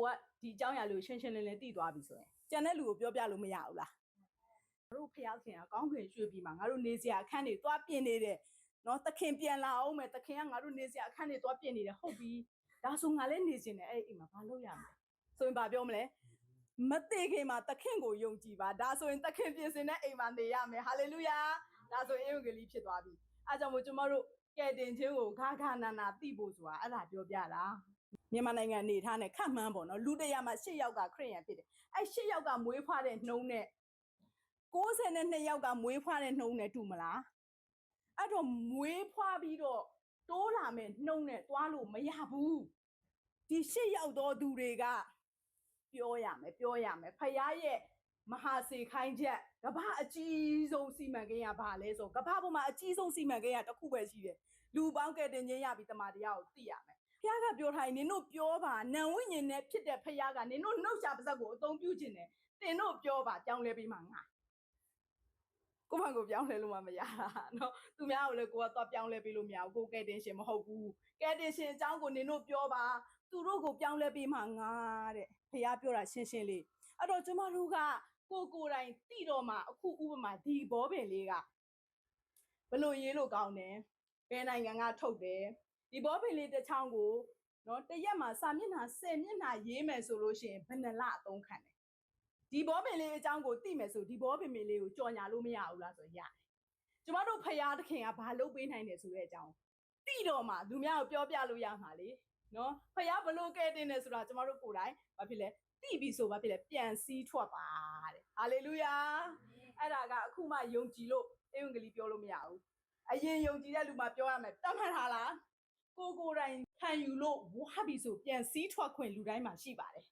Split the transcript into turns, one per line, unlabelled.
ကဒီအကြောင်းအရာလို့ရှင်းရှင်းလင်းလင်းသိသွားပြီဆိုရင်ကျန်တဲ့လူကိုပြောပြလို့မရဘူးလားငါတို့ဖျားခင်ကကောင်းခင်ရွှေ့ပြီးမှငါတို့နေစရာအခန်းတွေသွားပြင်နေတယ်နော်သခင်ပြန်လာအောင်မယ်သခင်ကငါတို့နေစရာအခန်းတွေသွားပြင်နေတယ်ဟုတ်ပြီဒါဆိုငါလည်းနေစင်တယ်အဲ့အိမ်မှာဘာလုပ်ရမလဲဆိုရင်ဘာပြောမလဲမသိခင်မှာသခင်ကိုယုံကြည်ပါဒါဆိုရင်သခင်ပြင်ဆင်တဲ့အိမ်မှာနေရမယ်ဟာလေလုယာဒါဆိုရင်ဧဝံဂေလိဖြစ်သွားပြီအားကြောင့်မို့ကျွန်တော်တို့ကဲတင်ခြင်းကိုဂါဂါနာနာသိဖို့ဆိုတာအဲ့ဒါပြောပြတာမြန်မာနိုင်ငံနေထားနဲ့ခတ်မှန်းပေါ့နော်လူ100မှာ8ယောက်ကခရစ်ယာန်ဖြစ်တယ်အဲ့8ယောက်ကမွေးဖွားတဲ့နှုံးနဲ့62ယောက်ကမွေးဖွားတဲ့နှုံးနဲ့တူမလားအဲ့တော့မွေးဖွားပြီးတော့တိုးလာမဲ့နှုံးနဲ့တွားလို့မရဘူးဒီ8ယောက်သောသူတွေကပြောရမယ်ဖယားရဲ့မဟာစေခိုင်းချက်ကဘာအကြီးဆုံးစီမံကိန်းကဘာလဲဆိုကဘာပေါ်မှာအကြီးဆုံးစီမံကိန်းကတစ်ခုပဲရှိတယ်လူပေါင်းကဲတင်ခြင်းရပြီးတမန်တရားကိုသိရမယ်ဖယားကပြောထားရင်နင်တို့ပြောပါနံဝိညာဉ်နဲ့ဖြစ်တဲ့ဖယားကနင်တို့နှုတ်ရှာပါဇက်ကိုအသုံးပြုခြင်းနဲ့တင်တို့ပြောပါကြောင်းလဲပြီးမှငါကိုယ့်ဘာကိုပြောင်းလဲလို့မရတာနော်သူများကိုလည်းကိုကသွားပြောင်းလဲပေးလို့မရဘူးကိုကဲတင်ရှင်မဟုတ်ဘူးကဲတင်ရှင်အကြောင်းကိုနင်တို့ပြောပါသူတို့ကိုပြောင်းလဲပေးမှငါတဲ့ဖယားပြောတာရှင်းရှင်းလေးအဲ့တော့ကျမတို့ကကိုယ်တိုင်တိတော့မှအခုဥပမာဒီဘောပင်လေးကဘလို့ရေးလို့ကောင်းတယ်ဘယ်နိုင်ငံကထုတ်တယ်ဒီဘောပင်လေးတစ်ချောင်းကိုနော်တရက်မှာစာမျက်နှာ10မျက်နှာရေးမယ်ဆိုလို့ရှိရင်ဘယ်နှလအသုံးခံတယ်ဒီဘောပင်လေးအကြောင်းကိုသိမယ်ဆိုဒီဘောပင်လေးကိုကြော်ညာလို့မရဘူးလားဆိုရတယ်ကျမတို့ဖယားသခင်ကဘာလုပ်ပေးနိုင်တယ်ဆိုတဲ့အကြောင်းသိတော့မှသူများကိုပြောပြလို့ရမှာလေနော်ဖယားဘလို့ကဲတင်တယ်ဆိုတာကျမတို့ကိုယ်တိုင်ဘာဖြစ်လဲသိပြီဆိုဘာဖြစ်လဲပြန်စည်းထွက်ပါတဲ့ဟာလေလုယာအဲ့ဒါကအခုမှယုံကြည်လို့ဧဝံဂေလိပြောလို့မရဘူးအရင်ယုံကြည်တဲ့လူမှပြောရမယ်တတ်မှတ်ထားလားကိုယ်တိုင်ခံယူလို့ဝါပြီဆိုပြန်စည်းထွက်ခွင့်လူတိုင်းမှာရှိပါတယ်